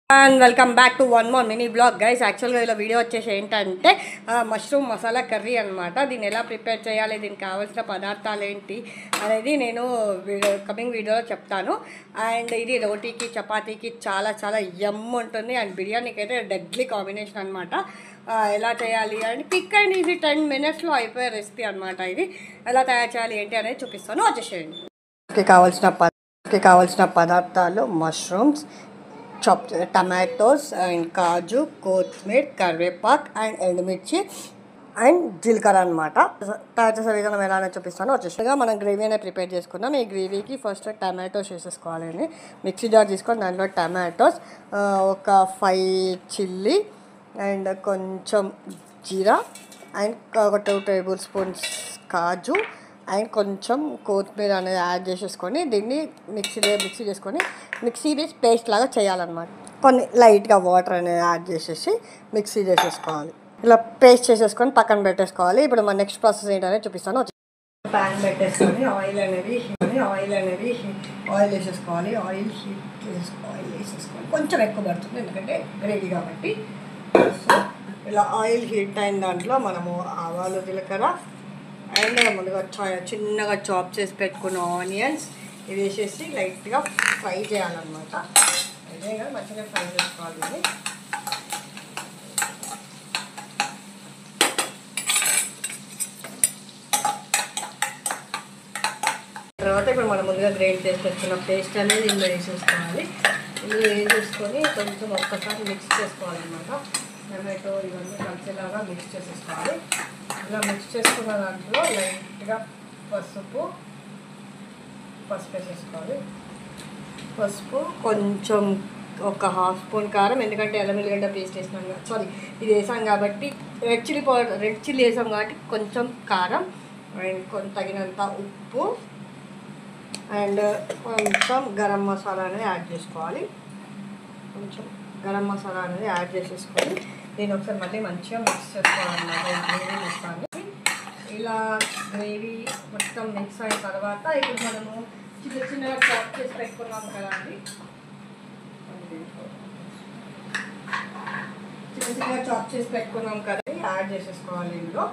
And welcome back to one more mini blog guys. యాక్చువల్గా ఇలా video వచ్చేసి ఏంటంటే మష్రూమ్ మసాలా కర్రీ అనమాట. దీన్ని ఎలా ప్రిపేర్ చేయాలి, దీనికి కావాల్సిన పదార్థాలు ఏంటి అనేది నేను కమింగ్ వీడియోలో చెప్తాను. అండ్ ఇది రోటీకి చపాతీకి చాలా చాలా యమ్ ఉంటుంది. అండ్ బిర్యానీకి అయితే డెడ్లీ కాంబినేషన్ అనమాట. ఎలా చేయాలి అండ్ క్విక్ అండ్ ఈజీ 10 minutesలో అయిపోయే రెసిపీ అనమాట. ఇది ఎలా తయారు చేయాలి ఏంటి అనేది చూపిస్తాను, వచ్చేసేయండి. కావాల్సిన పదార్థాలు మష్రూమ్స్, chopped tomatoes and కాజు, కొత్తిమీర, కరివేపాకు అండ్ ఎండుమిర్చి అండ్ జీలకర్ర అనమాట. తయారు చేసే విధానం ఎలా అనేది చూపిస్తాను, వచ్చేసిగా మనం గ్రేవీ అనేది ప్రిపేర్ చేసుకుందాం. ఈ గ్రేవీకి ఫస్ట్ టమాటోస్ వేసేసుకోవాలండి. మిక్సీ జార్ తీసుకొని దాంట్లో టమాటోస్, ఒక 5 చిల్లీ అండ్ కొంచెం జీరా అండ్ ఒక 2 tablespoons కాజు అండ్ కొంచెం కొత్తిమీర అనేది యాడ్ చేసేసుకొని దీన్ని మిక్సీ చేసుకొని మిక్సీ పేస్ట్ లాగా చేయాలన్నమాట. కొన్ని లైట్గా వాటర్ అనేది యాడ్ చేసేసి మిక్సీ చేసేసుకోవాలి. ఇలా పేస్ట్ చేసేసుకొని పక్కన పెట్టేసుకోవాలి. ఇప్పుడు మన నెక్స్ట్ ప్రాసెస్ ఏంటనేది చూపిస్తాను. ప్యాన్ పెట్టేసుకొని ఆయిల్ వేసేసుకోవాలి. ఆయిల్ వేసేసుకోవాలి. కొంచెం ఎక్కువ పడుతుంది ఎందుకంటే గ్రేవీ కాబట్టి. సో ఇలా ఆయిల్ హీట్ అయిన దాంట్లో మనము ఆవాలు, జీలకర్ర అండ్ ముందుగా చిన్నగా చాప్ చేసి పెట్టుకున్న ఆనియన్స్ ఇవి వేసేసి లైట్గా ఫ్రై చేయాలన్నమాట. అదే కదా మంచిగా ఫ్రై చేసుకోవాలి. ఇది తర్వాత ఇప్పుడు మనం ముందుగా గ్రైండ్ చేసి పెట్టుకున్న పేస్ట్ అనేది ఇందులో వేసేసుకోవాలి. ఇందులో వేసేసుకొని కొంచెం ఒక్కసారి మిక్స్ చేసుకోవాలన్నమాట. టమాటో ఇవన్నీ కలిసేలాగా మిక్స్ చేసేసుకోవాలి. ఇలా మిక్స్ చేసుకున్న దాంట్లో లైట్గా పసుపు వేసేసుకోవాలి. పసుపు కొంచెం ఒక 1/2 స్పూన్ కారం, ఎందుకంటే అల్లం వెల్లిగడ్డ పేస్ట్ వేసినాం, ఇది వేసాం కాబట్టి రెడ్ చిల్లీ వేసాం కాబట్టి కొంచెం కారం అండ్ తగినంత ఉప్పు అండ్ కొంచెం గరం మసాలా అనేది యాడ్ చేసుకోవాలి. యాడ్ చేసేసుకొని దీన్ని ఒకసారి మళ్ళీ మంచిగా మిక్స్ చేసుకోవాలన్నమాట. గ్రేవీ మొత్తాన్ని ఇలా గ్రేవీ మొత్తం మిక్స్ అయిన తర్వాత ఇప్పుడు మనము చిన్నగా చాప్ చేసి పెట్టుకున్నాం కదండి. యాడ్ చేసేసుకోవాలి. ఇందులో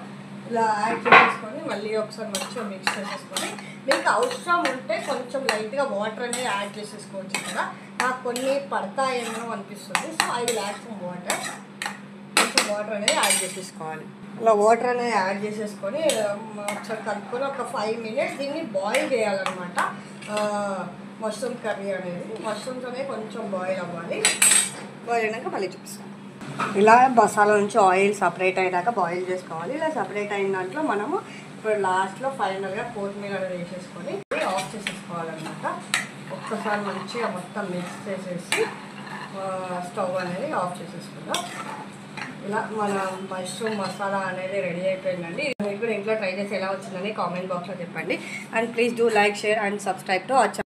ఇలా యాడ్ చేసేసుకొని మళ్ళీ ఒకసారి మంచిగా మిక్స్ చేసేసుకొని మీకు అవసరం ఉంటే కొంచెం లైట్గా వాటర్ అనేది యాడ్ చేసేసుకోవచ్చు కదా. నాకు కొన్ని పడతాయేమో అనిపిస్తుంది. So I will add some water. కొంచెం వాటర్ అనేది యాడ్ చేసేసుకోవాలి. అలా వాటర్ అనేది యాడ్ చేసేసుకొని ఒకసారి కలుపుకొని ఒక 5 minutes దీన్ని బాయిల్ చేయాలన్నమాట. మష్రూమ్ కర్రీ అనేది మష్రూమ్స్ అనేవి కొంచెం బాయిల్ అవ్వాలి. బాయిల్ అయినాక మళ్ళీ చూపిస్తాను. ఇలా మసాలా నుంచి ఆయిల్ సపరేట్ అయినాక బాయిల్ చేసుకోవాలి. ఇలా సపరేట్ అయిన దాంట్లో మనము ఇప్పుడు లాస్ట్లో ఫైనల్గా కొత్తిమీర అనేది వేసేసుకొని ఆఫ్ చేసేసుకోవాలన్నమాట. ఒక్కసారి మంచిగా మొత్తం మిక్స్ చేసేసి స్టవ్ అనేది ఆఫ్ చేసేసుకుందాం. ఇలా మన మష్రూమ్ మసాలా అనేది రెడీ అయిపోయిందండి. మీరు కూడా ఇంట్లో ట్రై చేసి ఎలా వచ్చిందని కామెంట్ బాక్స్లో చెప్పండి. And please do like, share and subscribe to our channel.